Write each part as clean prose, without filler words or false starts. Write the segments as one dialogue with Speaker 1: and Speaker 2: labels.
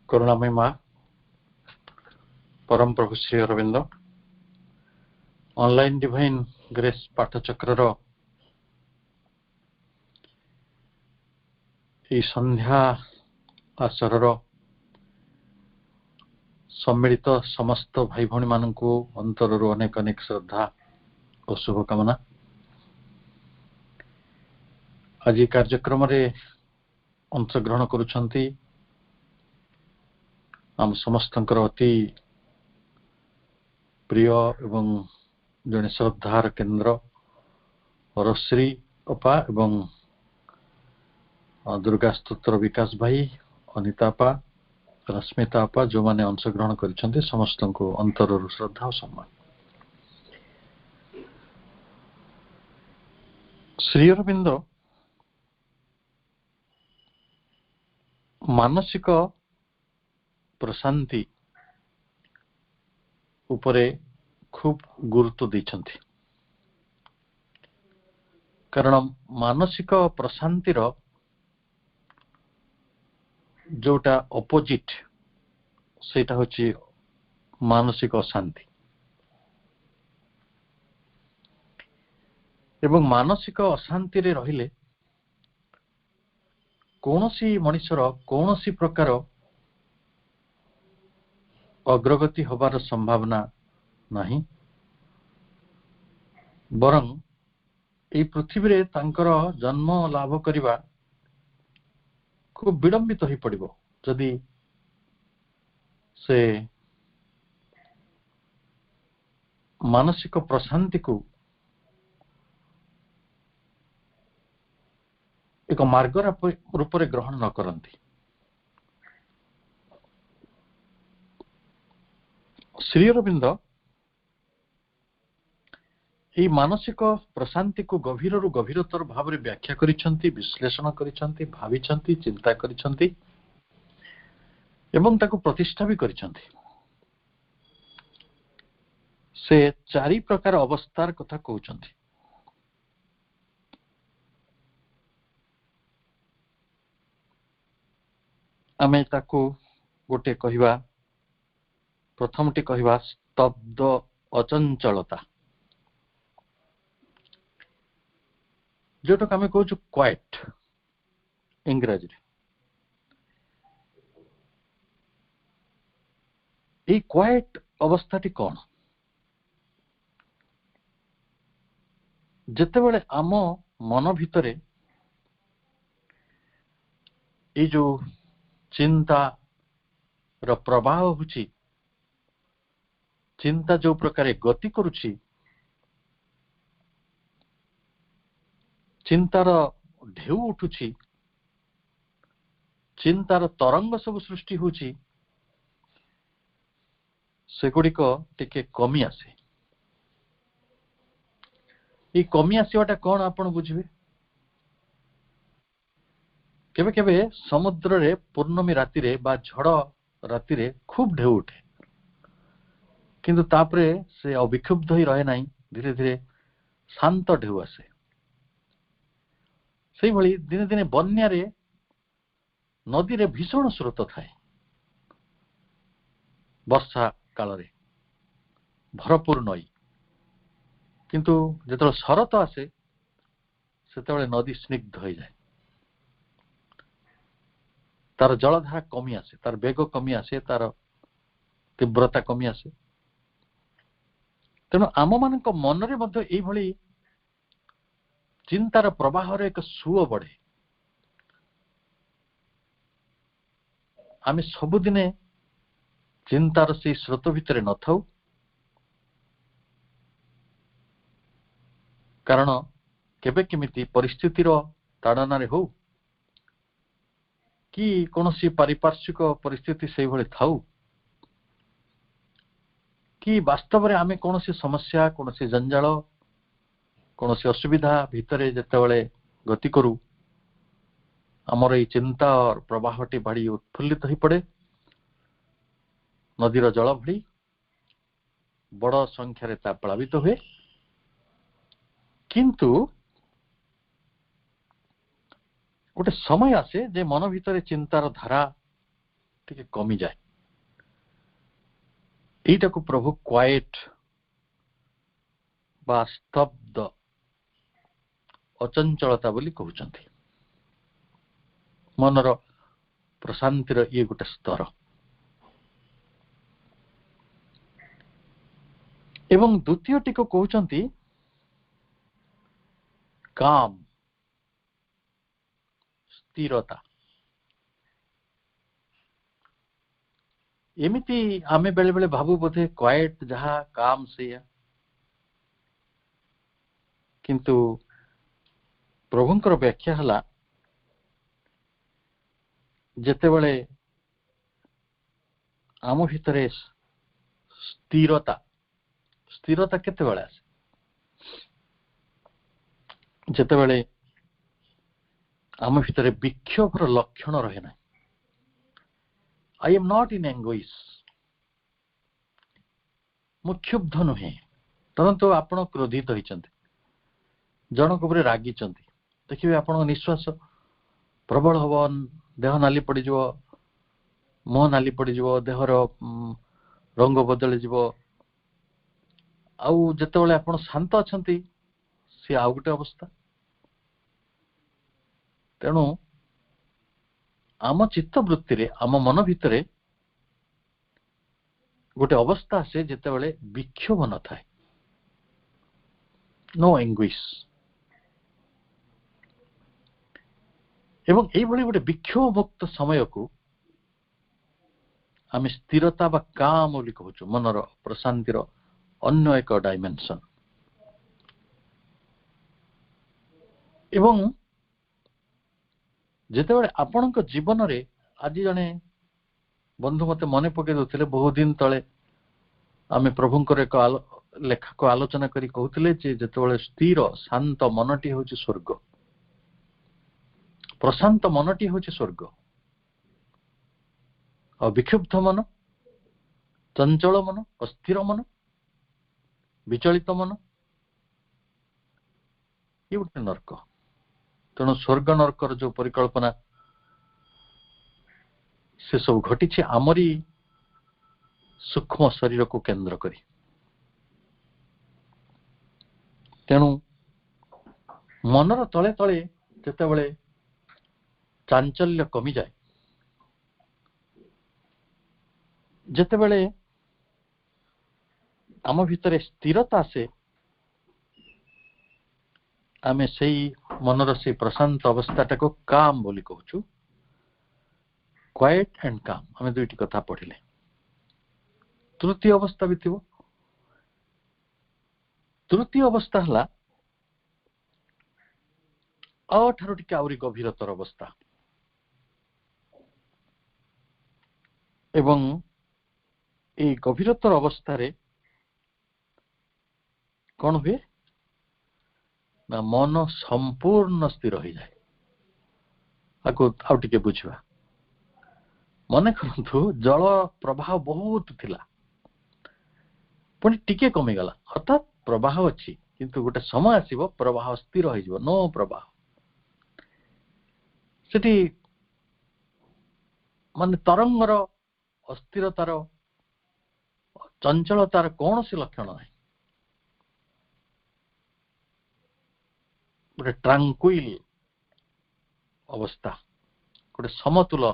Speaker 1: करुणामयी माँ परम प्रभु Shri Aurobindo online divine grace पाठचक्र संध्या आसर सम्मिलित समस्त भाई भौणी मानक अंतर अनेक अनेक श्रद्धा और शुभकामना। आज कार्यक्रम अंशग्रहण करुछंती आम समस्त अति प्रिय एवं जड़े श्रद्धार केन्द्र रश्री अपा एवं दुर्गा स्तोत्र विकास भाई अनिता अपा रश्मिता अपा जो माने अंशग्रहण कर समस्त को अंतर श्रद्धा और सम्मान। श्री अरविंद मानसिक प्रशांति उपरे खूब गुरुत्व देछंती कारण मानसिक प्रशांतिर जोटा अपोजिट सेटा होची मानसिक अशांति एवं मानसिक अशांति रे रहिले कोनोसी मनुष्यर कोनोसी प्रकार अग्रगति होबार संभावना नहीं बरं ए पृथ्वी रे तांकर जन्म लाभ करिबा खूब विलंबित हो पड़िबो जदि से मानसिक प्रशांति को एक मार्ग रूप में ग्रहण न करती। श्री अरविंद ये मानसिक प्रशांति को गभीर रु गभीरतर भाव में व्याख्या करिसेंती विश्लेषण करिसेंती भाविसेंती चिंता करिसेंती एवं ताको प्रतिष्ठा भी करिसेंती। से चारि प्रकार अवस्थार कथा कहउचंती। आमे ताको गोटे कहिबा प्रथमटी कहिबा स्तब्ध अचंचलता जोटा आम कहूँ क्वाइट इंग्राजी ये क्वाइट अवस्थाटी कौन जिते बड़े आम मन भितरे ये जो चिंता र प्रवाह होची चिंता जो प्रकार गति करुची चिंतार ढेउ उठुची चिंतार तरंग सब सृष्टि होची सेगुड़िक टिके कमी आसे। ये कमी आसवाटा कौन आपण बुझे केबे केबे समुद्र रे पूर्णमी राति रे बा झड़ राति रे खूब ढेउ उठे किंतु तापरे से अविक्षुब्ध ही रहे नहीं धीरे धीरे शांत ढेउ आसे। से भली दिने दिने बन्या रे नदी रे भीषण स्रोत थाए वर्षा काल रे भरपूर नई किंतु जेतବେଳେ शरत आसे सेतବେଳେ नदी स्निग्ध हो जाए तार जलधारा कमी आसे तार बेग कमी आसे तार तीव्रता कमी आसे। तेणु आम मान मन रे मध्य एई भली चिंतार प्रवाह रे एक सुओ बढ़े आमे सबुदिने चिंतार से स्रोत भितर न थाउ कारण केबे केमिति परिस्थितिर ताड़ना रे हो कि कोनोसी पारिपार्श्विक परिस्थिति से भले थाउ कि वास्तव रे आमे कोनोसी समस्या कोनोसी जंजाल कोनोसी असुविधा भितरे जेतेबेले गति करू आमर ये चिंता और प्रवाहटी भाड़ी उत्फुल्लित हो पड़े नदीर जल भली बड़ संख्यार प्लावित हुए किंतु गोटे समय आसे जे मन भितर चिंतार धारा टिके कमी जाए एटा को प्रभु क्वाइट बा स्तब्ध अचंचलता बोली कहउचंती मनर प्रशांतिर ये गोटे स्तर एवं द्वितीय टी को कहउचंती काम स्थिरता एमिति आमे बेले बेले भाबु बोधे क्वाइट जहा काम से किंतु प्रभुंकर व्याख्या हला जेते बेले आम भितरे स्थिरता स्थिरता केते बेले आसे जेते बेले आम भितरे विक्षोभर लक्षण रहे ना I am not in anguish मु क्षुब्ध नुहे तरंतु आपण क्रोधित होइचंती जनक उपरे रागिचंती देखिबे आपण निश्वास प्रबल हबो देह नाली पड़ी जीवो मुह नाली पड़ी जीवो देहर रंग बदली जीवो आउ जते बेले आपण शांत अछंती से आउ गोटे अवस्था तेणु आम चित्त वृत्ति रे आम मन भितरे गोटे अवस्था से जेते बेले विक्षोभ न थाए नो एंग्विश एवं एई भली गोटे विक्षोभ मुक्त समय को आम स्थिरता बा काम बोली कहूछु मनर प्रशांतिर अन्य एक डायमेंशन एवं जेते बेले आपनक जीवन रे आज जने बंधु मते मने पके दोथिले बहुत दिन तळे आमे प्रभुंकर एक लेखा को आलोचना करी कहउथिले जे जेते बेले स्थिर शांत मनटी होची स्वर्ग प्रशांत मनटी होची स्वर्ग और विक्षुब्ध मन चंचल मन अस्थिर मन विचलित मन ये गोटे नरक तेणु स्वर्ग नरकर जो परिकल्पना से सब घटी आमरी सूक्ष्म शरीर को केंद्र करी तेणु मनर तले तले जेते बेले चांचल्य कमी जाए जेते बेले आम भितरे स्थिरता से आमे सेई मनर से प्रशांत अवस्थाटा को काम बोली कहूछु क्वाइट एंड काम आमे दुईटी कथा पढ़िले तृतीय अवस्था भी थिबो तृतीय अवस्था हला अठारो टिके आउरी गभीरतर अवस्था एवं ए गभीरतर अवस्था रे कौन हुए ना मन संपूर्ण स्थिर हो जाए आको आउ टिके बुझवा मन करंतु जल प्रवाह बहुत थिला पुणी टिके कमी गला अर्थात प्रवाह अछि किंतु गोटे समय आसीबो प्रवाह स्थिर हो जिवो नो प्रवाह सेठी मान तरंगर अस्थिरतार चंचलतार कौन से लक्षण नहीं गोटे ट्रांक्विल अवस्था गोटे समतुल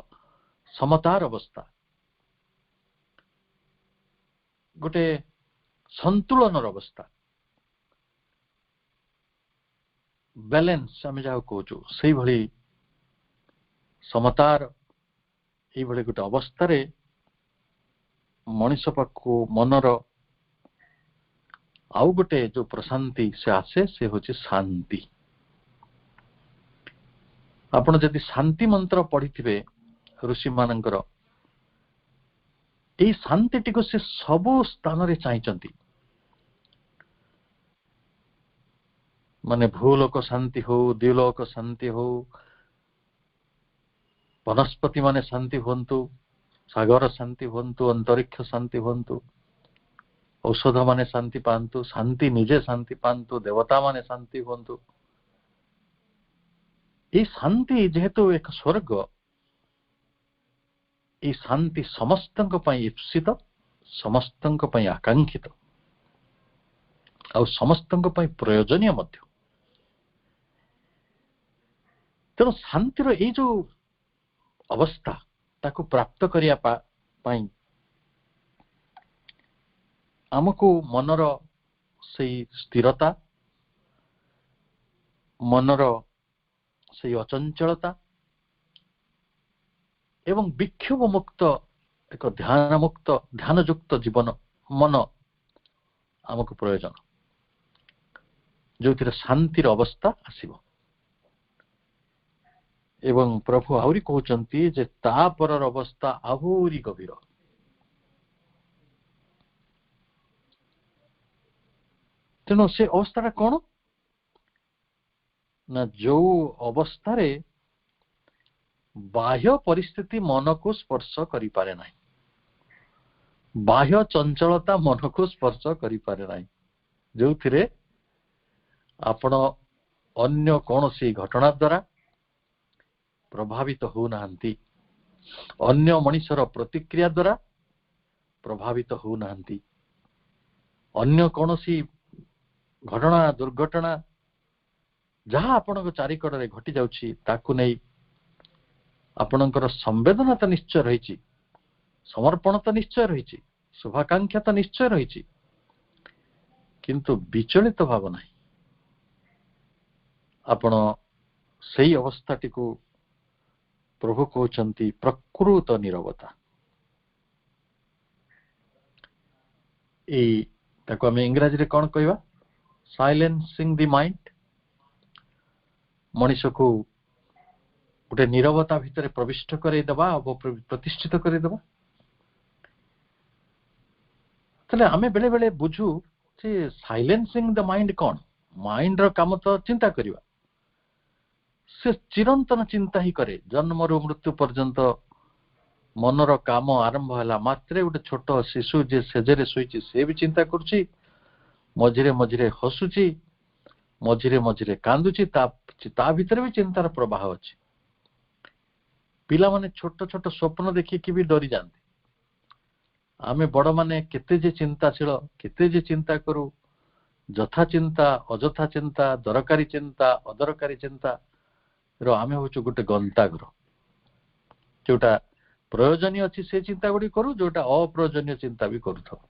Speaker 1: समतार अवस्था गोटे संतुलनर अवस्था बैलेंस आम जहाँ कहूँ से भली समतार ये भली गोटे अवस्था रे मनीष पाखु मनर आउ गोटे जो प्रशांति से आसे से होची शांति आपण जदि शांति मंत्र पढ़ी थे ऋषि मानकर यही शांति टी को से सबु स्थान रे चाहिचंती माने भूलोक शांति हो द्विलोक शांति हो वनस्पति माने शांति होंतु सागर शांति होंतु अंतरिक्ष शांति होंतु औषध माने शांति पांतु शांति निजे शांति पांतु देवता माने शांति होंतु ये शांति जेहेतु एक स्वर्ग এই ଶାନ୍ତି ସମସ୍ତଙ୍କ ପାଇଁ ଇପ୍ସିତ, ସମସ୍ତଙ୍କ ପାଇଁ ଆକାଂକ୍ଷିତ ଆଉ ସମସ୍ତଙ୍କ ପାଇଁ ପ୍ରୟୋଜନୀୟ ମଧ୍ୟ। ତେଣୁ ଶାନ୍ତିର ଏଇ ଯୋଉ ଅବସ୍ଥା ତାକୁ ପ୍ରାପ୍ତ କରିବା ପାଇଁ ଆମକୁ ମନର ସେଇ ସ୍ଥିରତା, ମନର ସେଇ ଅଚଞ୍ଚଳତା ଏବଂ ବିକ୍ଷୋଭ ମୁକ୍ତ ଏକ ଧ୍ୟାନଯୁକ୍ତ ଜୀବନ ମନ ଆମକୁ ପ୍ରୟୋଜନ, ଯୋଉଥିରେ ଶାନ୍ତିର ଅବସ୍ଥା ଆସିବ। ଏବଂ ପ୍ରଭୁ ଆହୁରି କହୁଛନ୍ତି ଯେ ତାପରର ଅବସ୍ଥା ଆହୁରି ଗଭୀର। ତେଣୁ ସେ ଅବସ୍ଥାଟା କଣ ନା, ଯୋଉ ଅବସ୍ଥାରେ ବାହ୍ୟ ପରିସ୍ଥିତି ମନକୁ ସ୍ପର୍ଶ କରିପାରେ ନାହିଁ, ବାହ୍ୟ ଚଞ୍ଚଳତା ମନକୁ ସ୍ପର୍ଶ କରିପାରେ ନାହିଁ, ଯୋଉଥିରେ ଆପଣ ଅନ୍ୟ କୌଣସି ଘଟଣା ଦ୍ୱାରା ପ୍ରଭାବିତ ହଉନାହାନ୍ତି, ଅନ୍ୟ ମଣିଷର ପ୍ରତିକ୍ରିୟା ଦ୍ୱାରା ପ୍ରଭାବିତ ହଉନାହାନ୍ତି, ଅନ୍ୟ କୌଣସି ଘଟଣା ଦୁର୍ଘଟଣା ଯାହା ଆପଣଙ୍କ ଚାରିକଡ଼ରେ ଘଟି ଯାଉଛି ତାକୁ ନେଇ ଆପଣଙ୍କର ସମ୍ବେଦନତା ନିଶ୍ଚୟ ରହିଛି, ସମର୍ପଣତା ନିଶ୍ଚୟ ରହିଛି, ଶୁଭାକାଂକ୍ଷା ନିଶ୍ଚୟ ରହିଛି, କିନ୍ତୁ ବିଚଳିତ ଭାବ ନାହିଁ। ଆପଣ ସେଇ ଅବସ୍ଥାଟିକୁ ପ୍ରଭୁ କହୁଛନ୍ତି ପ୍ରକୃତ ନୀରବତା। ତାକୁ ଆମେ ଇଂରାଜୀରେ କଣ କହିବା? ସାଇଲେନ୍ସିଂ ଦି ମାଇଣ୍ଡ। ମଣିଷକୁ ଗୋଟେ ନୀରବତା ଭିତରେ ପ୍ରବିଷ୍ଟ କରେଇଦେବା, ପ୍ରତିଷ୍ଠିତ କରେଇଦେବା। ତାହେଲେ ଆମେ ବେଳେ ବେଳେ ବୁଝୁ ଯେ ସାଇଲେନ୍ସିଂ ଦ ମାଇଣ୍ଡ କଣ? ମାଇଣ୍ଡର କାମ ତ ଚିନ୍ତା କରିବା, ସେ ଚିରନ୍ତନ ଚିନ୍ତା ହିଁ କରେ। ଜନ୍ମରୁ ମୃତ୍ୟୁ ପର୍ଯ୍ୟନ୍ତ ମନର କାମ ଆରମ୍ଭ ହେଲା ମାତ୍ରେ ଗୋଟେ ଛୋଟ ଶିଶୁ ଯେ ସେଜରେ ଶୋଇଛି ସେ ବି ଚିନ୍ତା କରୁଛି, ମଝିରେ ମଝିରେ ହସୁଛି, ମଝିରେ ମଝିରେ କାନ୍ଦୁଛି, ତା ଭିତରେ ବି ଚିନ୍ତାର ପ୍ରବାହ ଅଛି। ପିଲାମାନେ ଛୋଟ ଛୋଟ ସ୍ୱପ୍ନ ଦେଖିକି ବି ଡରି ଯାଆନ୍ତି। ଆମେ ବଡମାନେ କେତେ ଯେ ଚିନ୍ତାଶୀଳ, କେତେ ଯେ ଚିନ୍ତା କରୁ, ଯଥା ଚିନ୍ତା, ଅଯଥା ଚିନ୍ତା, ଦରକାରୀ ଚିନ୍ତା, ଅଦରକାରୀ ଚିନ୍ତା ର ଆମେ ହଉଛୁ ଗୋଟେ ଗନ୍ତାଘର। ଯୋଉଟା ପ୍ରୟୋଜନୀୟ ଅଛି ସେ ଚିନ୍ତା ଗୁଡିକ କରୁ, ଯୋଉଟା ଅପ୍ରୟୋଜନୀୟ ଚିନ୍ତା ବି କରୁଥାଉ।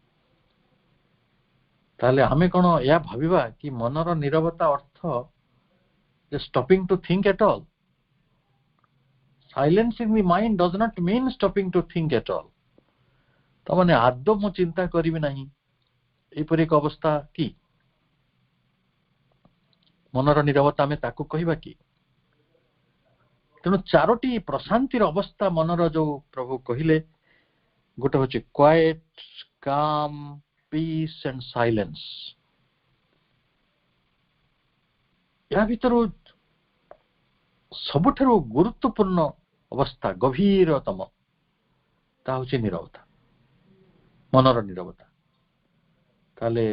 Speaker 1: ତାହେଲେ ଆମେ କଣ ଏହା ଭାବିବା କି ମନର ନୀରବତା ଅର୍ଥ stopping to think at all? Silencing the mind does not mean stopping to think at all. ତାମାନେ ଆଦୌ ମୁଁ ଚିନ୍ତା କରିବି ନାହିଁ ଏପରି ଏକ ଅବସ୍ଥା କି? ମନର ନୀରବତା ଆମେ ତାକୁ କହିବା କି? ତେଣୁ ଚାରୋଟି ପ୍ରଶାନ୍ତିର ଅବସ୍ଥା ମନର ଯୋଉ ପ୍ରଭୁ କହିଲେ, ଗୋଟେ ହଉଛି କ୍ୱାଏଟ, କାମ୍, ପିସ୍ ଆଣ୍ଡ ସାଇଲେନ୍ସ। ଏହା ଭିତରୁ ସବୁଠାରୁ ଗୁରୁତ୍ୱପୂର୍ଣ୍ଣ ଅବସ୍ଥା, ଗଭୀରତମ, ତାହା ହଉଛି ନୀରବତା, ମନର ନୀରବତା। ତାହେଲେ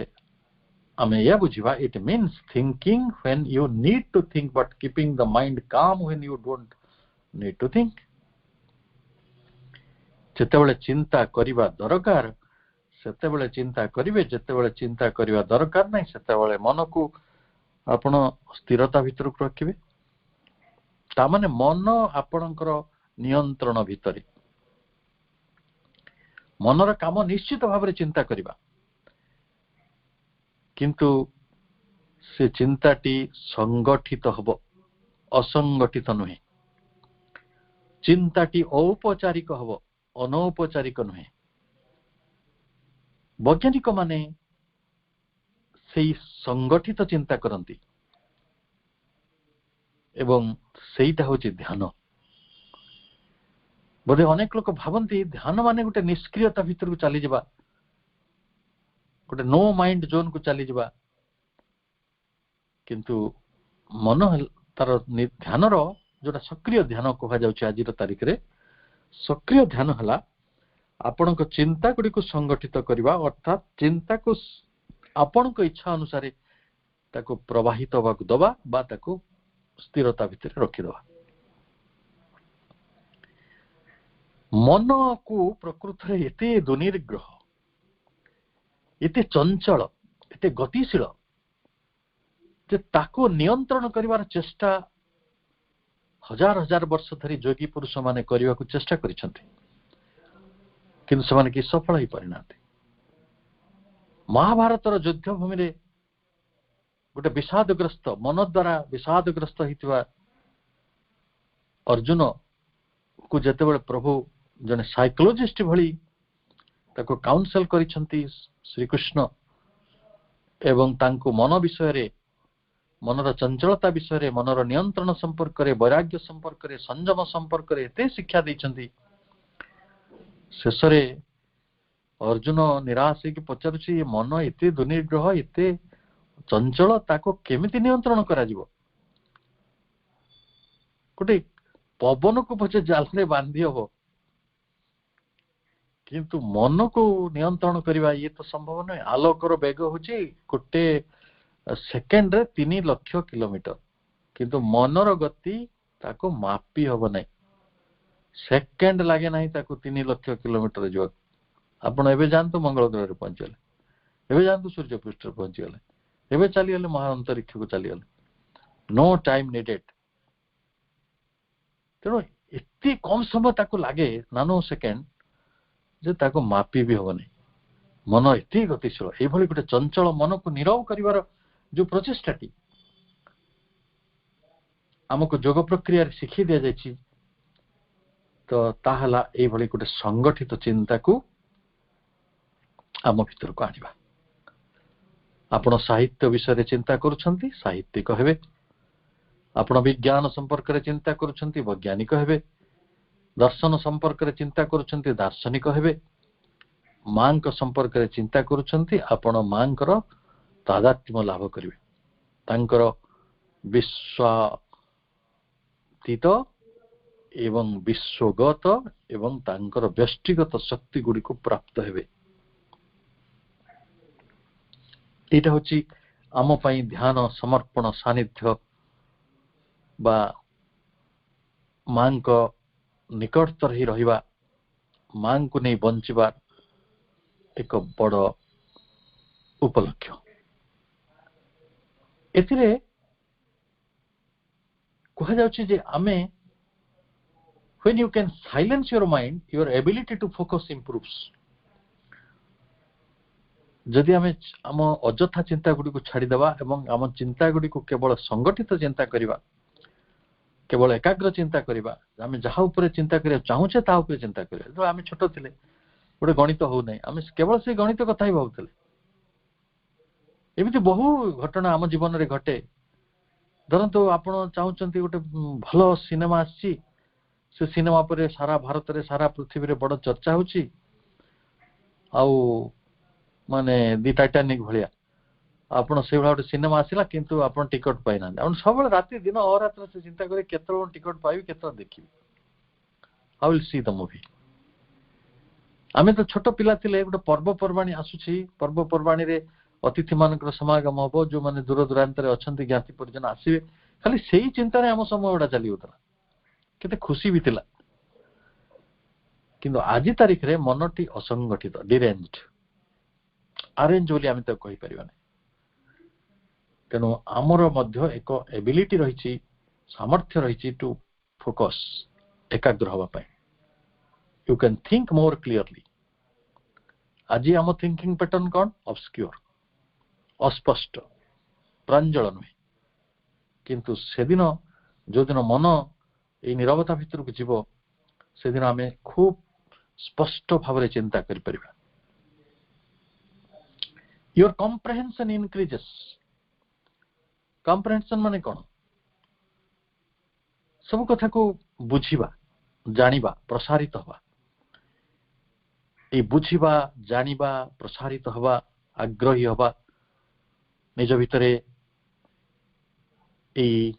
Speaker 1: ଆମେ ଏହା ବୁଝିବା, it means thinking when you need to think but keeping the mind calm when you don't need to think। ଯେତେବେଳେ ଚିନ୍ତା କରିବା ଦରକାର ସେତେବେଳେ ଚିନ୍ତା କରିବେ, ଯେତେବେଳେ ଚିନ୍ତା କରିବା ଦରକାର ନାହିଁ ସେତେବେଳେ ମନକୁ ଆପଣ ସ୍ଥିରତା ଭିତରକୁ ରଖିବେ। ତାମାନେ ମନ ଆପଣଙ୍କର ନିୟନ୍ତ୍ରଣ ଭିତରେ। ମନର କାମ ନିଶ୍ଚିତ ଭାବରେ ଚିନ୍ତା କରିବା, କିନ୍ତୁ ସେ ଚିନ୍ତାଟି ସଂଗଠିତ ହବ, ଅସଂଗଠିତ ନୁହେଁ। ଚିନ୍ତାଟି ଔପଚାରିକ ହବ, ଅନୌପଚାରିକ ନୁହେଁ। ବୈଜ୍ଞାନିକ ମାନେ ସେଇ ସଂଗଠିତ ଚିନ୍ତା କରନ୍ତି ଏବଂ ସେଇଟା ହଉଛି ଧ୍ୟାନ। ବୋଧେ ଅନେକ ଲୋକ ଭାବନ୍ତି ଧ୍ୟାନ ମାନେ ଗୋଟେ ନିଷ୍କ୍ରିୟତା ଭିତରକୁ ଚାଲିଯିବା, ଗୋଟେ ନୋ ମାଇଣ୍ଡ ଜୋନକୁ ଚାଲିଯିବା। କିନ୍ତୁ ମନ ତାର ଧ୍ୟାନର ଯୋଉଟା ସକ୍ରିୟ ଧ୍ୟାନ କୁହାଯାଉଛି ଆଜିର ତାରିଖରେ, ସକ୍ରିୟ ଧ୍ୟାନ ହେଲା ଆପଣଙ୍କ ଚିନ୍ତା ଗୁଡ଼ିକୁ ସଂଗଠିତ କରିବା, ଅର୍ଥାତ୍ ଚିନ୍ତାକୁ ଆପଣଙ୍କ ଇଚ୍ଛା ଅନୁସାରେ ତାକୁ ପ୍ରବାହିତ ହେବାକୁ ଦେବା ବା ତାକୁ ସ୍ଥିରତା ଭିତରେ ରଖିଦେବା। मन को प्रकृत एते दुर्निग्रह, एते चंचल, एते गतिशील जे ताको नियंत्रण करिवार चेष्टा हजार हजार वर्ष धरी जोगी पुरुष माने करने को चेष्टा करिसंती, किंतु से कि सफल हो पारिना। महाभारतर युद्ध भूमि रे गोटे विषादग्रस्त, मन द्वारा विषादग्रस्त होता अर्जुन को जेतेबेले प्रभु जने साइकोलॉजिस्ट भली ताको काउंसिल करिसंती श्रीकृष्ण, एवं तांको मन विषय रे, मनर चंचलता विषय रे, मनर नियंत्रण संपर्क रे, वैराग्य संपर्क रे, संयम संपर्क रे एते शिक्षा दैछंती। शेष रे अर्जुन निराश होकर पचारुछि, मन एते दुर्निग्रह, एते चंचल, ताको केमिति नियंत्रण करा जिवो? गोटे पवन को पछे जाल रे बांधी हबो, किंतु मन को नियंत्रण करवा ये तो संभव नहीं। आलोकर बेग होची गोटे सेकेंड रे 3 लाख किलोमीटर, किंतु मनर गति ताको मापी हबो नहीं। सेकेंड लागे नहीं ताको 3 लाख किलोमीटर जो। आपण एबे जानतो मंगल ग्रह रे पहुंचले, एबे जानतो सूर्य पृष्ठ रे पहुंचले, एबे चली गले महाअंतरिक्ष को चली गले, नो टाइम नीडेड। तेणु एति कम समय ताको लागे, नानो सेकेंड, जे ताको मापी भी हबो नहीं। मन एति गतिशील, ए भली गोटे चंचल मन को नीरव करिवार जो प्रचेष्टाटी आमको जोग प्रक्रिया शिखी दिया जायछि, तो ताहला ए भली गोटे संगठित चिंता को आम भीतर को आनिबा। आपण साहित्य विषय चिंता करुछंती, साहित्यिक हेबे। आपण विज्ञान संपर्क रे चिंता करुछंती, वैज्ञानिक हेबे। दर्शन संपर्क रे चिंता करुछंती, दार्शनिक हेबे। मां को संपर्क रे चिंता करुछंती, आपण मां कर तादात्म्य लाभ करिवे। तांकर विश्वातीत एवं विश्वगत एवं तांकर व्यष्टिगत शक्ति गुडी को प्राप्त हेबे। एटा होची आम पई ध्यान, समर्पण, सानिध्य बा मां को निकटतर ही रहिबा, मां को नहीं बंचिबा एक बड़ उपलक्ष्य। एथिरे कहा जाउछि जे आमे when you can silence your mind, your ability to focus improves। जदि आमे आम अजथा चिंता गुडी को छाड़ी देबा एवं आम चिंता गुडी को केवल संगठित चिंता करिबा, केवल एकाग्र चिंता करिबा, आमे जहा ऊपर चिंता करिया चाहूछे ता ऊपर चिंता करिया। तो आमे छोट थिले गोटे गणित हो नै, आमे केवल से गणित कथा ही भाबुथिले। एमिति बहु घटना आम जीवन रे घटे। धरंतु आपण चाहूछंती गोटे भलो सिनेमा आछि, से सिनेमा पर सारा भारत रे, सारा पृथ्वी रे बड़ चर्चा होछि, आउ माने दि टाइटानिक भलिया आपण से गोटे सिनेमा आसिला, किंतु आपण टिकट पाइ ना। आपण सब राति दिन अहोरात्र से चिंता करे केतरो टिकट पाइबी, केतरो देखिबी, I will see the movie. आमे तो छोट पिला थिले, गोटे पर्वपर्वाणी आसुछि, पर्वपर्वाणी रे अतिथि मानकर समागम हबो, जो माने दूर दूरांत रे अछंती ज्ञाति परिजन आसीबे, खाली सेही चिंता रे हम समय उडा चली होतला, केते खुशी भी थिला। किंतु आजि तारिख रे मनटी असंगठित, डिरेंज्ड, अरेंज बोली आमे तो कहि परिबानी। तेणु आमर मध्य एक एबिलिटी रही, सामर्थ्य रही टू फोकस, एकाग्र हवा पाए। You can think more clearly. आज आम थिंकिंग पैटर्न कौन? ऑब्स्क्योर, अस्पष्ट, प्रांजल नुहे। किंतु से दिन जो दिन मन ये नीरवता भितर को जीव, से दिन आमे खूब स्पष्ट भाव चिंता करि परिबा। Your comprehension increases. कॉम्प्रिहेंशन माने कौन? सब कथा को बुझिबा, जानिबा, प्रसारित हवा। ए बुझिबा, जानिबा, प्रसारित हवा, आग्रही हवा, निज भितरे ए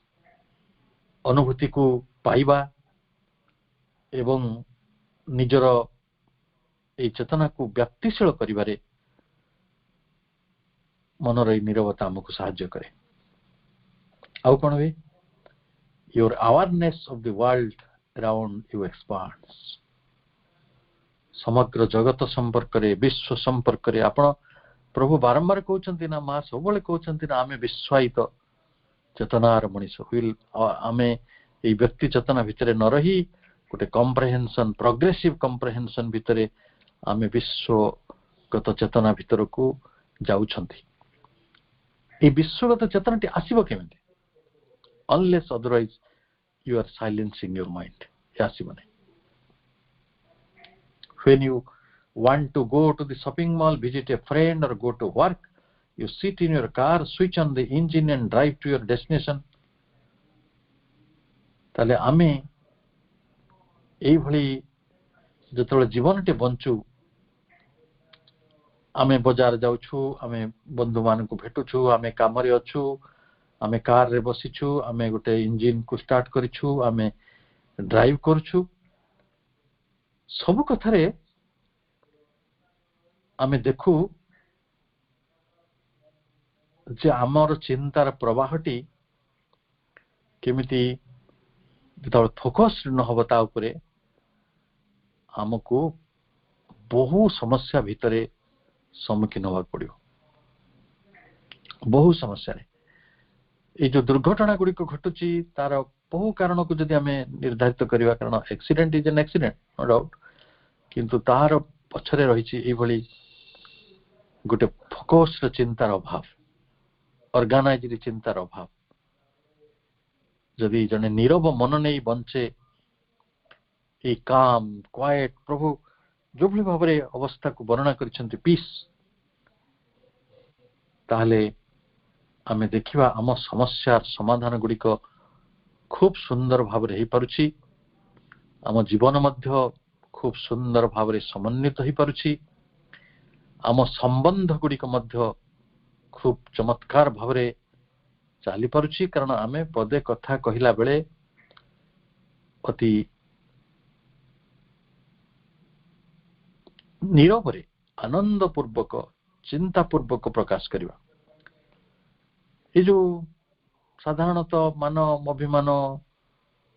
Speaker 1: अनुभूति को पाइबा एवं निजर ए चेतना को व्याप्तिशील करिबारे मनर नीरवता आमको साहाय्य करे। आउ कौन हुए? Your awareness of the world around you expands. समग्र जगत संपर्क रे विश्व संपर्क रे आपण प्रभु बारंबार कहउचंती ना मां सबले कहउचंती ना आमे विश्वायित चेतनार मनीष हुइल आमे ए व्यक्ति चेतना भितरे न रही गोटे कम्प्रेहेंशन प्रोग्रेसिव कम्प्रेहेंशन भितरे आमे विश्वगत चेतना भितर को जाउछंती ए विश्वगत चेतनाटी आसीबो केमिति unless otherwise you are silencing your mind आसीबो नै when you want to go to the shopping mall visit a friend or go to work you sit in your car switch on the engine and drive to your destination ताले आमे एई भली जतले जीवनटे बंचू आमे बाजार जाउछु आमे बंधु मान को भेटुछु आमे कामरे अछु आमे कार रे बसिछु आमे गोटे इंजिन को स्टार्ट करिछु आमे ड्राइव करछु सब कथारे आमे देखु जे आमर चिंतार प्रवाहटी केमिति जतले फोकस न होबता उपरे आमको बहु समस्या भितरे सम्मुखीन होगा पड़ो बहु समस्या ये जो दुर्घटना गुड़ी घटुची तार बहु कारण को जदि आमे निर्धारित करवा कारण accident is an accident no doubt किंतु तार पछरे रहिछि एई भली गोटे फोकस चिंतार अभाव ऑर्गेनाइज्ड चिंतार अभाव जदि जने नीरव मन नहीं बंचे ए काम क्वाइट प्रभु जो भली भाव अवस्था को वर्णना करिसेंती पीस ताहले आमे देखिबा आम समस्या समाधान गुडी को खूब सुंदर भाव रे पारुछि आम जीवन मध्य खूब सुंदर भाव रे समन्वित हो पारुछि आम संबंध गुडी को मध्य खूब चमत्कार भाव रे चाली पारुछि कारण आमे पदे कथा कहिला बेले अति नीरव रे आनंद पूर्वक चिंता पूर्वक प्रकाश करवा ये जो साधारणतः मान अभिमान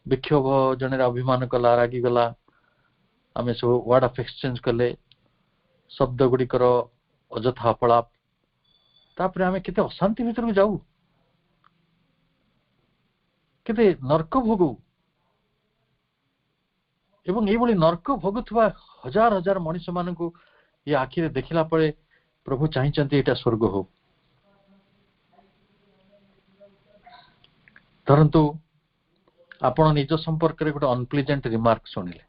Speaker 1: विक्षोभ जने अभिमान कला रागी गला आमे सब वर्ड ऑफ एक्सचेंज कले शब्द गुड़िकर अजथा अपलाप तापर आमे केते अशांति भीतर जाऊ केते नरक भोगू एवं ये नरक भोगुवा हजार हजार मनीष मान को ये आखिरे देखला परे प्रभु चाहिए एटा स्वर्ग हो धरतु आपण निज संपर्क रे गोटे अनप्लीजेंट रिमार्क सुनिले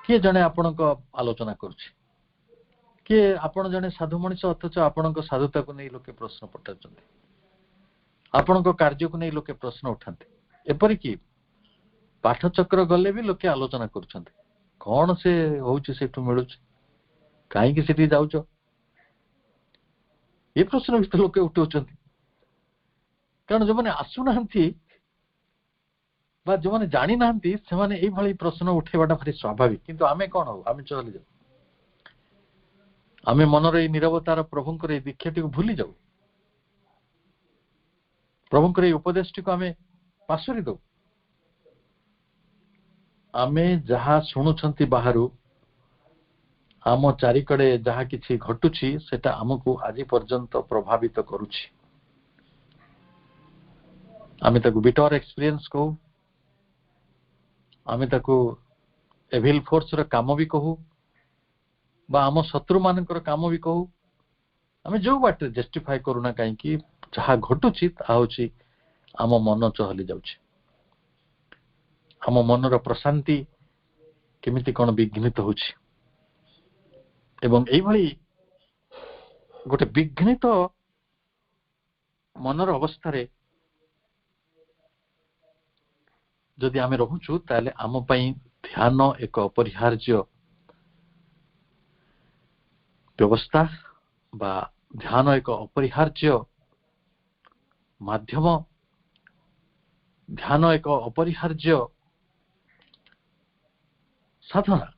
Speaker 1: किए जने आपण को आलोचना करुछि किए आपण जने साधु मनीष अथच आपण को साधुता को नहीं लोके प्रश्न पठाचंती आपण को कार्य को नहीं लोके प्रश्न उठाते एपरि कि पाठचक्र गले भी लोके आलोचना करुछंती कौन से होउछि सेठु मिलुछि काई कि सेठी जाउछो ये प्रश्न भी लोके उठाउछंती कारण जो माने आसु नाहंती बा जो माने जानि नाहंती से माने एई भली प्रश्न उठेबाटा भारी स्वाभाविक किंतु आमे कोन हो आमे चली जाऊ आमे मनर ए निरवतार प्रभुंकर ए दीक्षाटी को भूली जाऊ प्रभुंकर ए उपदेशटी को आमे पासुरी दो आमे जहा सुनुछंती बाहरु आम चारिकड़े जहा किछि घटुछि सेटा हमकु आज पर्यंत प्रभावित करूछि आमे ताकु बिटर एक्सपीरियंस को आमे ताकु एविल फोर्स र काम भी कहू बा आम शत्रु मानकर काम भी कहू आमे जो बाटे जस्टिफाई करूना काई कि जहा घटुछि ता होछि आम मन चहली जाउछि आम मनर प्रशांति केमिति कोन विघ्नित होछि एवं एई भली गोटे विघ्नित मनर अवस्था रे जदि आमे रहुछु ताले आम पई ध्यान एक अपरिहार्य व्यवस्था बा ध्यान एक अपरिहार्य माध्यम ध्यान एक अपरिहार्य साधना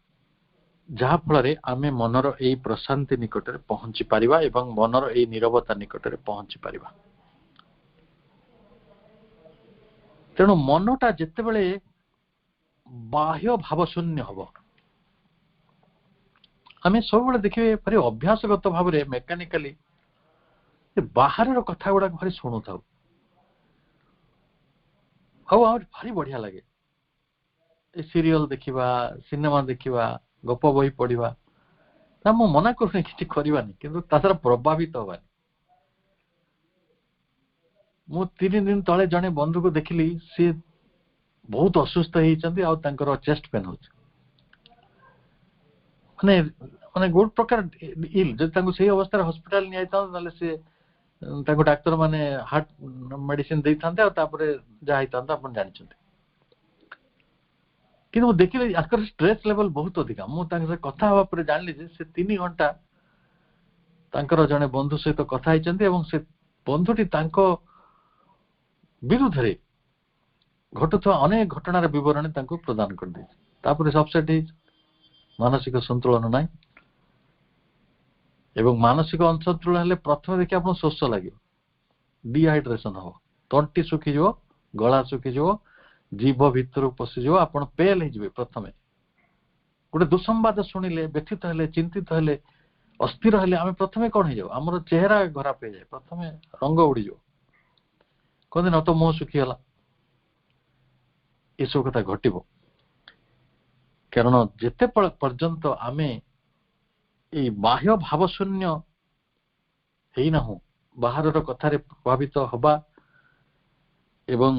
Speaker 1: जहा फल आमे मनर ए प्रशांति निकट में पहुंची पारिबा एवं मनर ए नीरवता निकट में पहुंची पारिबा तेणु मनटा जिते बड़े बाह्य भाव शून्य हम आम सब देखिए भारी अभ्यासगत भाव में मेकानिकाली बाहर कथा गुड़ा भारी शुणु था भारी बढ़िया लगे सीरियल देखा सिनेमा देखा गप बही पढ़ा ना मु मना करूनी कि करवानी कि प्रभावित हवानी मु 3 दिन तले जड़े बंधु को देखिली सी बहुत असुस्थ होती चेस्ट पेन हो माने माने गोटे प्रकार इल जब से अवस्था हॉस्पिटल नहीं सी डाक्तर माने हार्ट मेडिसिन दे था जहाँ आप जानते कि देखिए स्ट्रेस लेवल बहुत अधिका मुझे कथा हवा पर जानली से 3 घंटा जड़े बंधु सहित कथा से बंधुटी विरुद्ध घटुवा अनेक घटनार बरणी प्रदान कर सबसेट मानसिक संतुलन ना मानसिक असंतुलन प्रथम देखिए आप शोष लगे डिहाइड्रेशन हम तंटी सुखीज गला सुखीज जीभ भितर पशिज आप पेल हो प्रथम गोटे दुसंवाद शुणिले व्यथित हेले चिंतित हेले अस्थिर हेले आम प्रथम कौन हो आमर चेहरा खराब हो जाए प्रथम रंग उड़ी कहते न तो मुह सुखीगला ये सब कथा घटब कारण जिते पर्यंत आम ये बाह्य भावशून्य होना बाहर कथार प्रभावित हवा एवं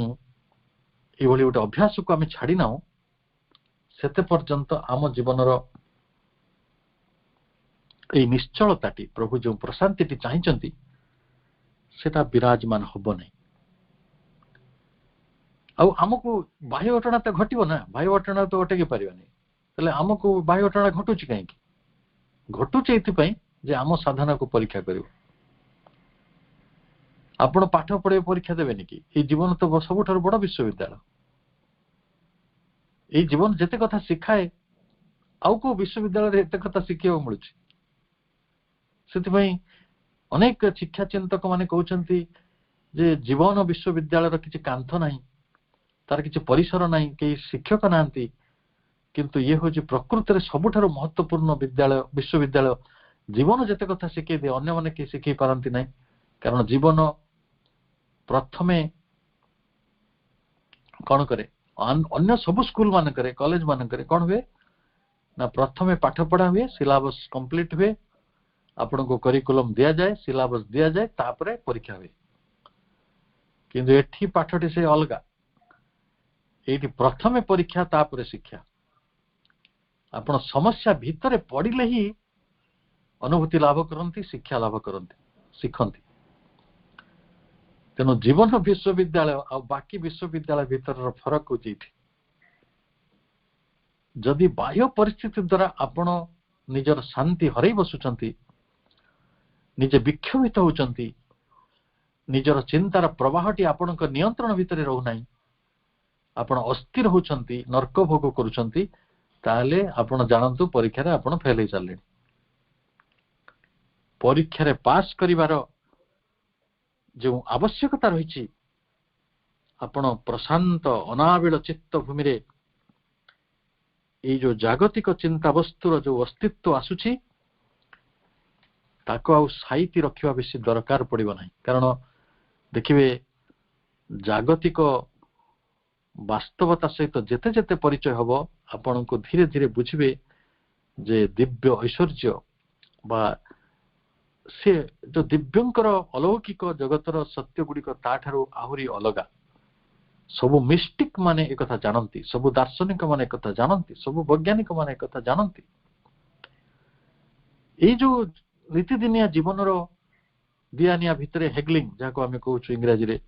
Speaker 1: ये गोटे अभ्यास को आम छाड़ी ना सेते पर्यंत आम जीवनर ये निश्चलताटी प्रभु जो प्रशांति चाहते सेटा विराजमान हम नहीं आमको बाह्य घटना तो घटब ना बाह्य घटना तो अटकी पारानी आमको बाह्य घटना घटुची कहीं घटुचे ये आम साधना को परीक्षा कर आपण पाठ पढ़े परीक्षा देवेनि कि ये जीवन तो सबुठ बड़ विश्वविद्यालय ये जीवन जिते कथा शिखाए आउ को विश्वविद्यालय एत कथा शिखा मिलूँ से अनेक शिक्षा चिंतक माने कहते जे जीवन विश्वविद्यालय किसी कांथ ना तार किसी परिसर ना कई शिक्षक ना किंतु ये हूँ प्रकृति सबुठ महत्वपूर्ण विद्यालय विश्वविद्यालय जीवन जिते कथा शिखे दिए अन्य मैंने कहीं शिखई पारती ना कारण जीवन प्रथमे कौन करे अन्य सब स्कूल मानक कॉलेज मानक कौन हुए ना प्रथमे पाठ पढ़ा हुए सिलेबस कंप्लीट हुए आपण को करिकुलम दिया जाए सिलेबस दिया जाए तापरे परीक्षा हुए किंतु एठी पाठटी से अलगा ये प्रथमे परीक्षा तापरे शिक्षा आपण समस्या भितर पड़े ही अनुभूति लाभ करती शिक्षा लाभ करती शिखती तेणु जीवन विश्वविद्यालय आ बाकी विश्वविद्यालय भीतर फरक हो जदि बाह्य परिस्थिति द्वारा आपण निजर शांति हरई बसुचंती निजे विक्षोभित होचंती निजर चिंतार प्रवाहटी आपण नियंत्रण भितर रहूना आपण अस्थिर होचंती नर्क भोग करुचंती ताले आपण जानतु परीक्षा रे आपण फेल हो सारे परीक्षा रे पास करिवार जो आवश्यकता रही आपण प्रशांत अनाविल चित्त भूमि रे ये जो जागतिक चिंता वस्तुर जो अस्तित्व आसुची ताको आउ साइती रखिबा बेसी दरकार पड़िबो नाही कारण देखिबे जागतिक वास्तवता सहित जेते जेते परिचय हबो आपण को धीरे धीरे बुझिबे जे दिव्य ऐश्वर्य बा से जो दिव्यंकर अलौकिक जगतर सत्य गुड़िक ताठारु आहुरी अलगा सबु मिस्टिक माने एक कथा जानती सबु दार्शनिक माने एक कथा जानती सबु वैज्ञानिक माने एक कथा जानती ये जो नीतिदिनिया जीवन दियानिया भितर हेगलिंग जहाँ आम कहूँ इंग्राजी रे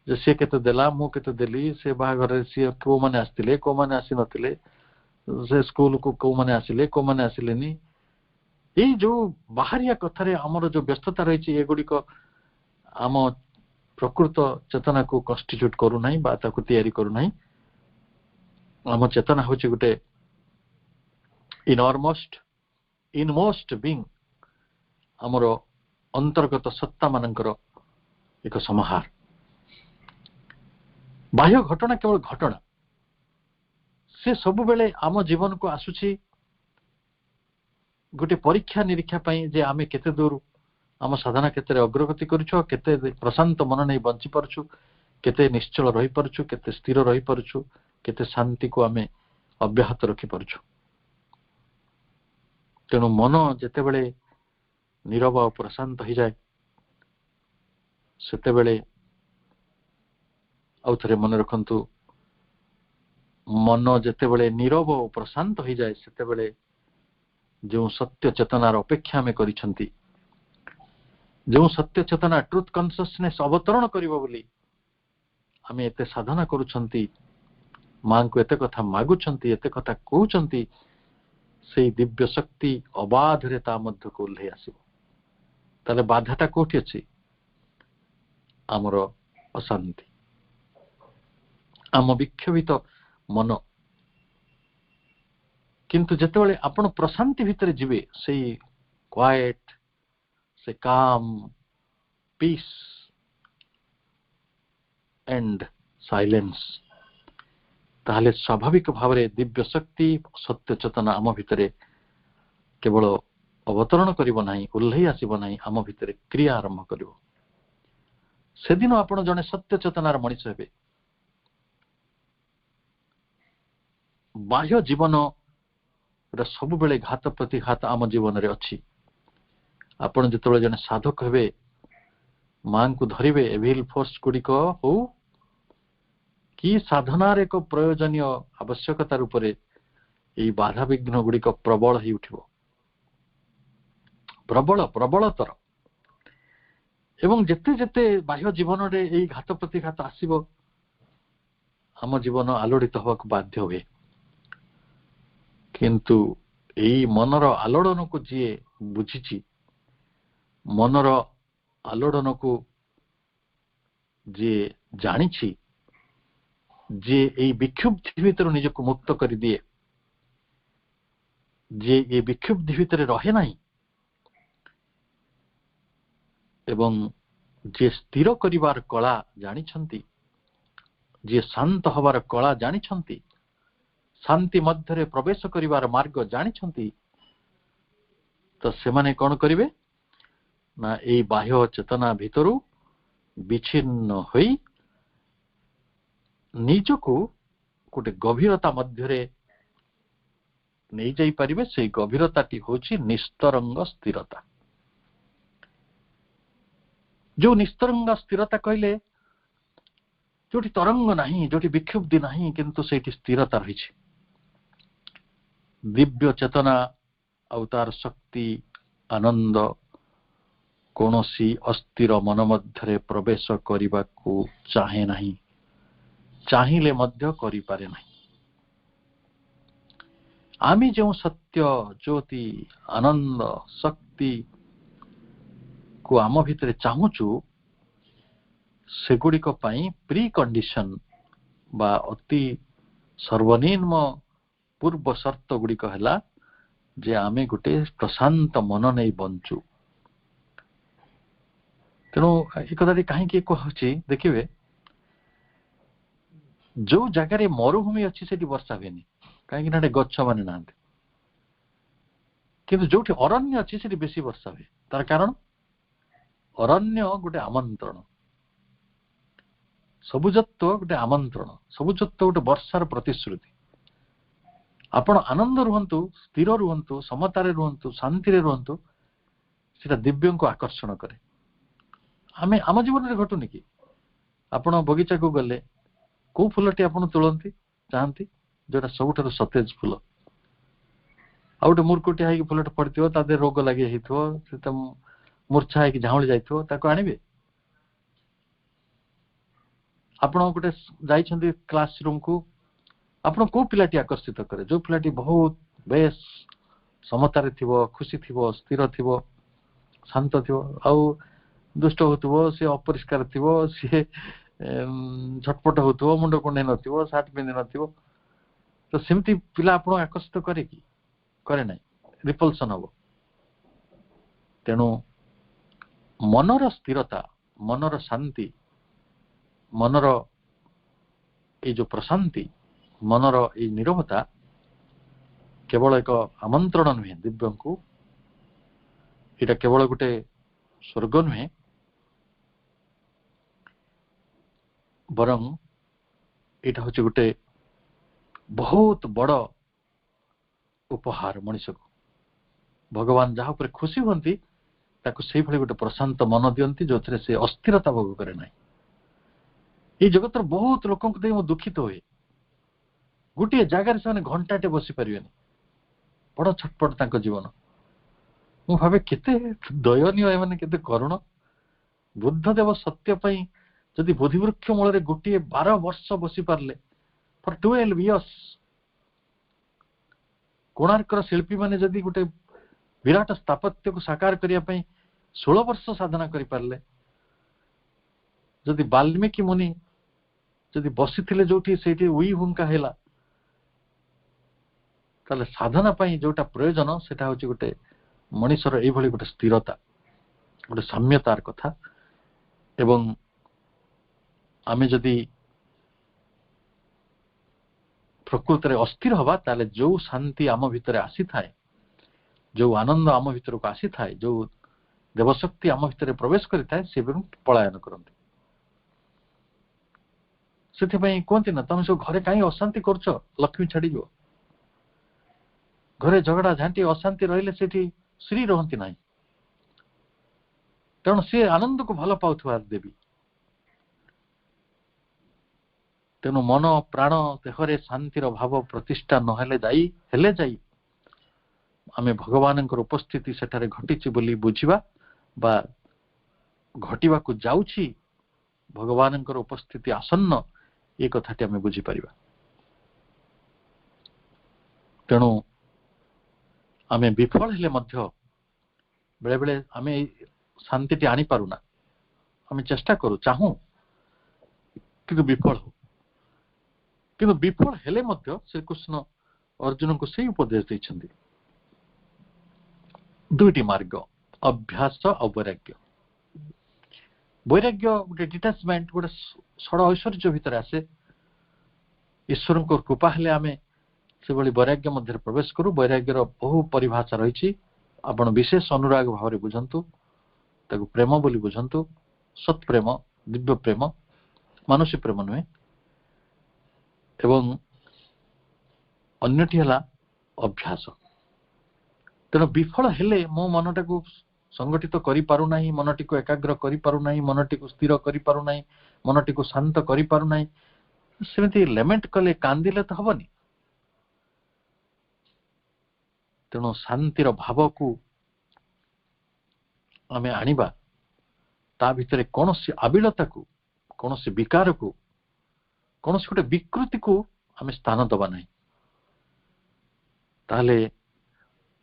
Speaker 1: जे सी केते देला मु केते देली से बाहागर सी को माने आस्तिले को माने आसी नथिले से स्कूल को को माने आसिले को माने आसिलेनी ये जो बाहरिया कथारे आमर जो व्यस्तता रही है एगुड़िक आम प्रकृत चेतना को कन्स्टिट्यूट करूना तैयारी करूना आम चेतना हूँ गोटे इनमोस्ट बीइंग आमर अंतर्गत सत्ता मानकर एक समाहार बाह्य घटना केवल घटना से सब बेले आम जीवन को आसुची गोटे परीक्षा निरीक्षा जे आमे केते दूर आम साधना क्षेत्र में अग्रगति करुछु, केते प्रशांत मन नहीं बंची पारछु, केते निश्चल रही पारछु, केते स्थिर रही पारछु, केते शांति को आमे अव्याहत रखी पारछु। तेणु मन जेतेबेले नीरव और प्रशांत हो जाए सेतेबेले आउ थरे मन रखंतु, मन जेतेबेले नीरव और प्रशांत हो जाए सेतेबेले जो सत्य चेतनार अपेक्षा में करिसंती, जो सत्य चेतना ट्रुथ कॉन्शियसनेस अवतरण करिवो बोली आमे एते साधना करूछंती, मां को एते कथा मागुछंती, एते कथा कहउछंती, से दिव्य शक्ति अबाध रे ता मध्य को ले आसीबो। ताले बाधाटा कोठी अछि? आमर अशांति, आम विक्षोभित मन। किंतु जेतेबेले आपण प्रशांति भितर जिवे, से क्वाइट, से काम, पीस एंड साइलेंस, ताहले स्वाभाविक भाव में दिव्य शक्ति सत्य चेतना आम भितर केवल अवतरण करिवो नाही, उल्लही आसीबो नाही, आम भितर क्रिया आरंभ करिवो। से दिन आपण जने सत्य चेतनार मनीष हेबे। बाह्य जीवन सब बेले घात प्रतिघात आम जीवन रे अछि। आपण जेतबेले जने साधक हेबे, मां को धरिबे, एविल फोर्स गुड़िक हो कि साधनार एक प्रयोजनीय आवश्यकता रूप से बाधा विघ्न गुड़िक प्रबल ही उठिबो, प्रबल प्रबलतर। एवं जेते जेते बाह्य जीवन रे एई घात प्रतिघात आसीबो, आम जीवन आलोड़ित होक बाध्य हुए। किंतु एई मनर आलोड़न को जी बुझीची, मनर आलोड़न को जी जानिछि, जे ये विक्षुब्धि भितर निजक मुक्त कर दिए, जे ये विक्षुब्धि भितर रहे नहीं, एवं जे स्थिर करिवार कला जानिछंती, जे शांत हवार कला जानिछंती, शांति मध्य प्रवेश करिवार मार्ग जानिछंती, तो सेमाने कौन करिवे ना एई बाह्य चेतना भितरु विच्छिन्न होई निजको गोटे गभीरता मध्य नहीं जाई परिबे। से गभीरताटी होची निस्तरंग स्थिरता। जो निस्तरंग स्थिरता कहले जोटी तरंग नहीं, जोटी विक्षुब्धि नहीं, किंतु सेठी स्थिरता रही। दिव्य चेतना अवतार शक्ति आनंद कौनसी अस्थिर मन मध्य प्रवेश करने को चाहे नहीं, चाहिए मध्य करि पारे नहीं। आमी जो सत्य ज्योति आनंद शक्ति को आम भितर चाहूचु, सेगुड़िक प्री कंडीशन बा अति सर्वनिम्न पूर्व शर्त गुड़िक है जे आमे गोटे प्रशांत मन नहीं बंचु। तेणु एक कथा कहीं कहूँ देखिए, जो जगार मरुभूमि अच्छी से वर्षा हुए कहीं गछ मान ना, किंतु जो अरण्य अच्छी से बेसी वर्षा हुए। तार कारण अरण्य गोटे आमंत्रण, सबुजत्व गोटे आमंत्रण, सबुजत्व गोटे वर्षार प्रतिश्रुति। आपण आनंद रुहंतु, स्थिर रुहंतु, समतारे रुहंतु, शांति रे रुहंतु, सेटा दिव्य को आकर्षण करे। आमे आम जीवन में घटुनी कि आपण बगीचा को गले को फूलटी आपण तुलंती चाहती जोटा सबुठारु सतेज फूल, आ गोटे मूर्खटिया है फूलटा पड़ो ता रोग लगे मूर्छा है झाउली जाइथो ताको आनिबे। आपण गोटे जाइछंती क्लासरूम को, आपण को पिलाटी आकर्षित करे? जो पिलाटी बहुत बेस समतारे थिबो, खुशी थिबो, स्थिर थिबो, शांत थिबो। आउ दुष्ट होथबो, से अपरिष्कार थिबो, से झटपट होथबो, मुंड कुंडे नथिबो, सार्ट पिंधि नथिबो, तो सेमती पिला आपण आकर्षित करे कि करे नाही, रिपल्सन हबो। तेणु मनर स्थिरता, मनर शांति, मनर ये जो प्रशांति, मनर ये निरवता केवल एक आमंत्रण नुहे दिव्य को, ଏଇଟା କେବଳ ଗୋଟେ ସ୍ୱର୍ଗ ନୁହେଁ, ବରଂ ଏଇଟା ହଉଛି ଗୋଟେ ବହୁତ ବଡ ଉପହାର ମଣିଷକୁ। ଭଗବାନ ଯାହା ଉପରେ ଖୁସି ହୁଅନ୍ତି ତାକୁ ସେଇଭଳି ଗୋଟେ ପ୍ରଶାନ୍ତ ମନ ଦିଅନ୍ତି ଯୋଉଥିରେ ସେ ଅସ୍ଥିରତା ଭୋଗ କରେ ନାହିଁ। ଏଇ ଜଗତର ବହୁତ ଲୋକଙ୍କୁ ଦେଇ ମୁଁ ଦୁଃଖିତ ହୁଏ। ଗୋଟିଏ ଜାଗାରେ ସେମାନେ ଘଣ୍ଟାଟେ ବସି ପାରିବେନି, ବଡ ଛଟପଟ ତାଙ୍କ ଜୀବନ। ମୁଁ ଭାବେ କେତେ ଦୟନୀୟ, ଏମାନେ କେତେ କରୁଣ। ବୁଦ୍ଧଦେବ ସତ୍ୟ ପାଇଁ ଯଦି ବୋଧିବୃକ୍ଷ ମୂଳରେ ଗୋଟିଏ 12 ବର୍ଷ ବସି ପାରିଲେ, ଫର 12 years, କୋଣାର୍କର ଶିଳ୍ପୀମାନେ ଯଦି ଗୋଟେ ବିରାଟ ସ୍ଥାପତ୍ୟକୁ ସାକାର କରିବା ପାଇଁ 16 ବର୍ଷ ସାଧନା କରିପାରିଲେ, ଯଦି ବାଲ୍ମୀକି ମୁନି ଯଦି ବସିଥିଲେ ଯୋଉଠି ସେଇଠି ଉଇ ହୁଙ୍କା ହେଲା, ତାହେଲେ ସାଧନା ପାଇଁ ଯୋଉଟା ପ୍ରୟୋଜନ ସେଟା ହଉଛି ଗୋଟେ ମଣିଷର ଏଇଭଳି ଗୋଟେ ସ୍ଥିରତା, ଗୋଟେ ସାମ୍ୟତାର କଥା। ଏବଂ ଆମେ ଯଦି ପ୍ରକୃତରେ ଅସ୍ଥିର ହବା, ତାହେଲେ ଯୋଉ ଶାନ୍ତି ଆମ ଭିତରେ ଆସିଥାଏ, ଯୋଉ ଆନନ୍ଦ ଆମ ଭିତରକୁ ଆସିଥାଏ, ଯୋଉ ଦେବଶକ୍ତି ଆମ ଭିତରେ ପ୍ରବେଶ କରିଥାଏ, ସେ ପଳାୟନ କରନ୍ତି। ସେଥିପାଇଁ କୁହନ୍ତି ନା, ତମେ ସବୁ ଘରେ କାହିଁ ଅଶାନ୍ତି କରୁଛ, ଲକ୍ଷ୍ମୀ ଛାଡିଯିବ। ଘରେ ଝଗଡା ଝାଣ୍ଟି ଅଶାନ୍ତି ରହିଲେ ସେଠି ଶ୍ରୀ ରହନ୍ତି ନାହିଁ, ତେଣୁ ସେ ଆନନ୍ଦକୁ ଭଲ ପାଉଥିବା ଦେବୀ। ତେଣୁ ମନ ପ୍ରାଣ ଦେହରେ ଶାନ୍ତିର ଭାବ ପ୍ରତିଷ୍ଠା ନହେଲେ ଯାଇ ଆମେ ଭଗବାନଙ୍କର ଉପସ୍ଥିତି ସେଠାରେ ଘଟିଛି ବୋଲି ବୁଝିବା, ବା ଘଟିବାକୁ ଯାଉଛି, ଭଗବାନଙ୍କର ଉପସ୍ଥିତି ଆସନ୍ନ, ଏ କଥାଟି ଆମେ ବୁଝିପାରିବା। ତେଣୁ ଆମେ ବିଫଳ ହେଲେ ମଧ୍ୟ ବେଳେବେଳେ ଆମେ ଏଇ ଶାନ୍ତିଟି ଆଣିପାରୁନା। ଆମେ ଚେଷ୍ଟା କରୁ, ଚାହୁଁ, କିନ୍ତୁ ବିଫଳ ହଉ। କିନ୍ତୁ ବିଫଳ ହେଲେ ମଧ୍ୟ ଶ୍ରୀକୃଷ୍ଣ ଅର୍ଜୁନଙ୍କୁ ସେଇ ଉପଦେଶ ଦେଇଛନ୍ତି, ଦୁଇଟି ମାର୍ଗ, ଅଭ୍ୟାସ ଆଉ ବୈରାଗ୍ୟ। ବୈରାଗ୍ୟ ଗୋଟେ ଡିଟାଚମେଣ୍ଟ, ଗୋଟେ ଷଡ଼ ଐଶ୍ୱର୍ଯ୍ୟ ଭିତରେ ଆସେ। ଈଶ୍ୱରଙ୍କ କୃପା ହେଲେ ଆମେ ସେଭଳି ବୈରାଗ୍ୟ ମଧ୍ୟରେ ପ୍ରବେଶ କରୁ। ବୈରାଗ୍ୟର ବହୁ ପରିଭାଷା ରହିଛି, ଆପଣ ବିଶେଷ ଅନୁରାଗ ଭାବରେ ବୁଝନ୍ତୁ, ତାକୁ ପ୍ରେମ ବୋଲି ବୁଝନ୍ତୁ, ସତ୍ ପ୍ରେମ, ଦିବ୍ୟ ପ୍ରେମ, ମାନସୀ ପ୍ରେମ ନୁହେଁ। ଏବଂ ଅନ୍ୟଟି ହେଲା ଅଭ୍ୟାସ। ତେଣୁ ବିଫଳ ହେଲେ ମୋ ମନଟାକୁ ସଂଗଠିତ କରିପାରୁନାହିଁ, ମନଟିକୁ ଏକାଗ୍ର କରିପାରୁନାହିଁ, ମନଟିକୁ ସ୍ଥିର କରିପାରୁନାହିଁ, ମନଟିକୁ ଶାନ୍ତ କରିପାରୁନାହିଁ, ସେମିତି ଲେମେଣ୍ଟ କଲେ, କାନ୍ଦିଲେ ତ ହବନି। ତେଣୁ ଶାନ୍ତିର ଭାବକୁ ଆମେ ଆଣିବା, ତା ଭିତରେ କୌଣସି ଆବିଳତାକୁ, କୌଣସି ବିକାରକୁ, କୌଣସି ଗୋଟେ ବିକୃତିକୁ ଆମେ ସ୍ଥାନ ଦେବା ନାହିଁ। ତାହେଲେ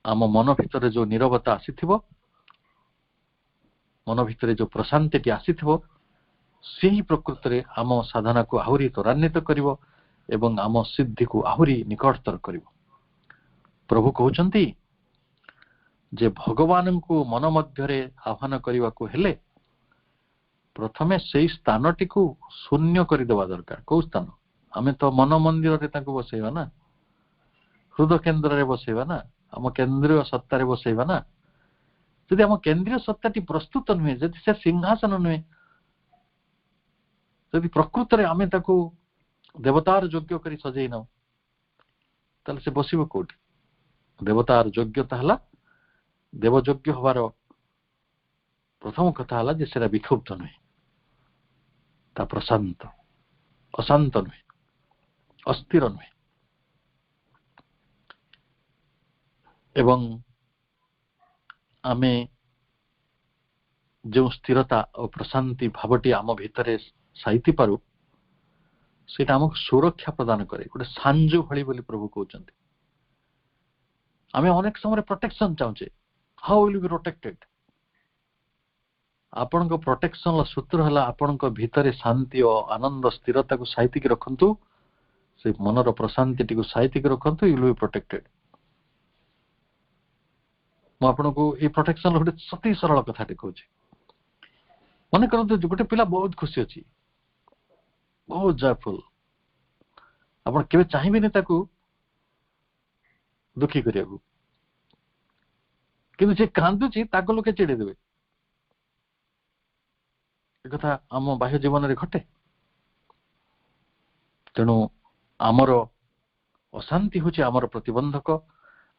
Speaker 1: ଆମ ମନ ଭିତରେ ଯୋଉ ନୀରବତା ଆସିଥିବ, ମନ ଭିତରେ ଯୋଉ ପ୍ରଶାନ୍ତିଟି ଆସିଥିବ, ସେହି ପ୍ରକୃତରେ ଆମ ସାଧନାକୁ ଆହୁରି ତ୍ୱରାନ୍ୱିତ କରିବ ଏବଂ ଆମ ସିଦ୍ଧିକୁ ଆହୁରି ନିକଟତର କରିବ। ପ୍ରଭୁ କହୁଛନ୍ତି ଯେ ଭଗବାନଙ୍କୁ ମନ ମଧ୍ୟରେ ଆହ୍ୱାନ କରିବାକୁ ହେଲେ ପ୍ରଥମେ ସେଇ ସ୍ଥାନଟିକୁ ଶୂନ୍ୟ କରିଦେବା ଦରକାର। କୋଉ ସ୍ଥାନ? ଆମେ ତ ମନ ମନ୍ଦିରରେ ତାଙ୍କୁ ବସେଇବା ନା, ହୃଦ କେନ୍ଦ୍ରରେ ବସେଇବା ନା, ଆମ କେନ୍ଦ୍ରୀୟ ସତ୍ତାରେ ବସେଇବା ନା। ଯଦି ଆମ କେନ୍ଦ୍ରୀୟ ସତ୍ତାଟି ପ୍ରସ୍ତୁତ ନୁହେଁ, ଯଦି ସେ ସିଂହାସନ ନୁହେଁ, ଯଦି ପ୍ରକୃତରେ ଆମେ ତାକୁ ଦେବତାର ଯୋଗ୍ୟ କରି ସଜେଇ ନାଉ, ତାହେଲେ ସେ ବସିବ କୋଉଠି? ଦେବତାର ଯୋଗ୍ୟତା ହେଲା, ଦେବଯୋଗ୍ୟ ହବାର ପ୍ରଥମ କଥା ହେଲା ଯେ ସେଟା ବିକ୍ଷୁବ୍ଧ ନୁହେଁ, ତା ପ୍ରଶାନ୍ତ, ଅଶାନ୍ତ ନୁହେଁ, ଅସ୍ଥିର ନୁହେଁ। ଏବଂ ଆମେ ଯେଉଁ ସ୍ଥିରତା ଓ ପ୍ରଶାନ୍ତି ଭାବଟି ଆମ ଭିତରେ ସାଇତି ପାରୁ, ସେଇଟା ଆମକୁ ସୁରକ୍ଷା ପ୍ରଦାନ କରେ, ଗୋଟେ ସାଞ୍ଜୁ ଭଳି ବୋଲି ପ୍ରଭୁ କହୁଛନ୍ତି। ଆମେ ଅନେକ ସମୟରେ ପ୍ରୋଟେକ୍ସନ ଚାହୁଁଛେ। ହାଉ ୱିଲ୍ ବି ପ୍ରୋଟେକ୍ଟେଡ? ଆପଣଙ୍କ ପ୍ରୋଟେକ୍ସନର ସୂତ୍ର ହେଲା ଆପଣଙ୍କ ଭିତରେ ଶାନ୍ତି ଓ ଆନନ୍ଦ ସ୍ଥିରତାକୁ ସାଇତିକି ରଖନ୍ତୁ, ସେ ମନର ପ୍ରଶାନ୍ତିଟିକୁ ସାଇତିକି ରଖନ୍ତୁ, ୟୁ ୱିଲ୍ ବି ପ୍ରୋଟେକ୍ଟେଡ। ମୁଁ ଆପଣଙ୍କୁ ଏଇ ପ୍ରୋଟେକ୍ସନର ଗୋଟେ ଅତି ସରଳ କଥାଟେ କହୁଛି। ମନେ କରନ୍ତୁ ଗୋଟେ ପିଲା ବହୁତ ଖୁସି ଅଛି, ବହୁତ ଜୟଫୁଲ, ଆପଣ କେବେ ଚାହିଁବେନି ତାକୁ ଦୁଃଖୀ କରିବାକୁ। କିନ୍ତୁ ଯେ କାନ୍ଦୁଛି ତାକୁ ଲୋକେ ଚିଡେଇ ଦେବେ। ଏକଥା ଆମ ବାହ୍ୟ ଜୀବନରେ ଘଟେ। ତେଣୁ ଆମର ଅଶାନ୍ତି ହେଉଛି ଆମର ପ୍ରତିବନ୍ଧକ,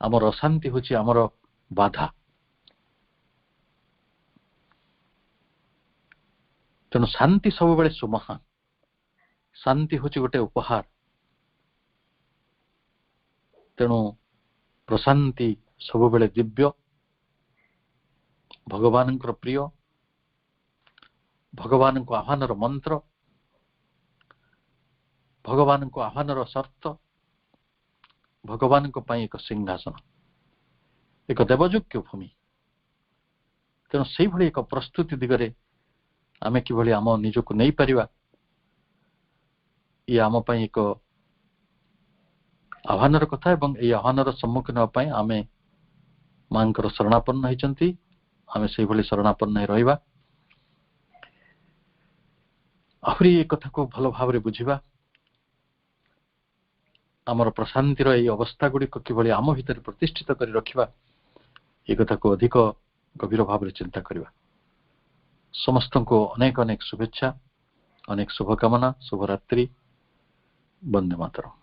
Speaker 1: ଆମର ଅଶାନ୍ତି ହେଉଛି ଆମର ବାଧା। ତେଣୁ ଶାନ୍ତି ସବୁବେଳେ ସୁମହାନ। ଶାନ୍ତି ହେଉଛି ଗୋଟେ ଉପହାର। ତେଣୁ ପ୍ରଶାନ୍ତି ସବୁବେଳେ ଦିବ୍ୟ, ଭଗବାନଙ୍କର ପ୍ରିୟ, ଭଗବାନଙ୍କ ଆହ୍ୱାନର ମନ୍ତ୍ର, ଭଗବାନଙ୍କ ଆହ୍ୱାନର ସର୍ତ୍ତ, ଭଗବାନଙ୍କ ପାଇଁ ଏକ ସିଂହାସନ, ଏକ ଦେବଯୋଗ୍ୟ ଭୂମି। ତେଣୁ ସେଇଭଳି ଏକ ପ୍ରସ୍ତୁତି ଦିଗରେ ଆମେ କିଭଳି ଆମ ନିଜକୁ ନେଇପାରିବା, ଇଏ ଆମ ପାଇଁ ଏକ ଆହ୍ୱାନର କଥା। ଏବଂ ଏହି ଆହ୍ୱାନର ସମ୍ମୁଖୀନ ହେବା ପାଇଁ ଆମେ ମାଙ୍କର ଶରଣାପନ୍ନ ହେଇଛନ୍ତି। ଆମେ ସେଇଭଳି ଶରଣାପନ୍ନ ହେଇ ରହିବା। ଆହୁରି ଏ କଥାକୁ ଭଲ ଭାବରେ ବୁଝିବା, ଆମର ପ୍ରଶାନ୍ତିର ଏହି ଅବସ୍ଥା ଗୁଡ଼ିକ କିଭଳି ଆମ ଭିତରେ ପ୍ରତିଷ୍ଠିତ କରି ରଖିବା, ଏ କଥାକୁ ଅଧିକ ଗଭୀର ଭାବରେ ଚିନ୍ତା କରିବା। ସମସ୍ତଙ୍କୁ ଅନେକ ଅନେକ ଶୁଭେଚ୍ଛା, ଅନେକ ଶୁଭକାମନା। ଶୁଭରାତ୍ରି। ବନ୍ଦେ ମାତରମ୍।